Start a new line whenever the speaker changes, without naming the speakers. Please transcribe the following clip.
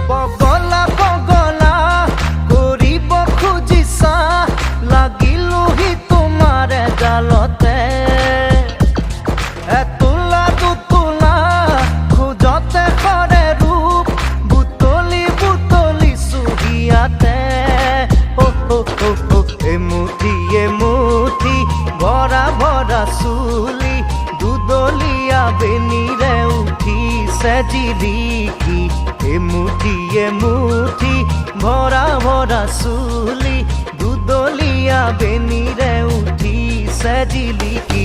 পগলা পগলা কৰিব খুজিছা লাগিলোহি তোমাৰ জালতে এতোলা দুতোলা খোজতে কৰে ৰূপ বুটলি বুটলি চুহিয়াতে এমুঠি ভৰা ভৰা চুলি দুদলীয়া বেনিৰে উঠিছে জিলিকি এমুঠি ভৰা ভৰা চুলি দুদলীয়া বেনিৰে উঠিছে জিলিকি।